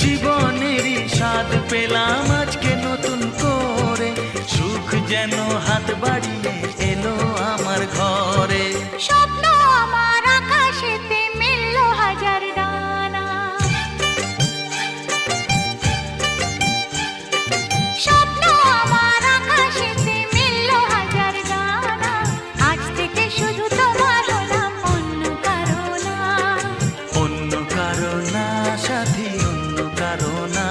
জীবনেরই স্বাদ পেলাম আজকে নতুন করে, সুখ যেন হাত বাড়িয়ে এলো আমার ঘরে। স্বপ্ন আমার আকাশেতে মেলল হাজার ডানা, স্বপ্ন আমার আকাশেতে মেলল হাজার ডানা। আজ থেকে শুধু তোমার হলাম, অন্য কারো না। অন্য কারো না সাথী, অন্য কারো না।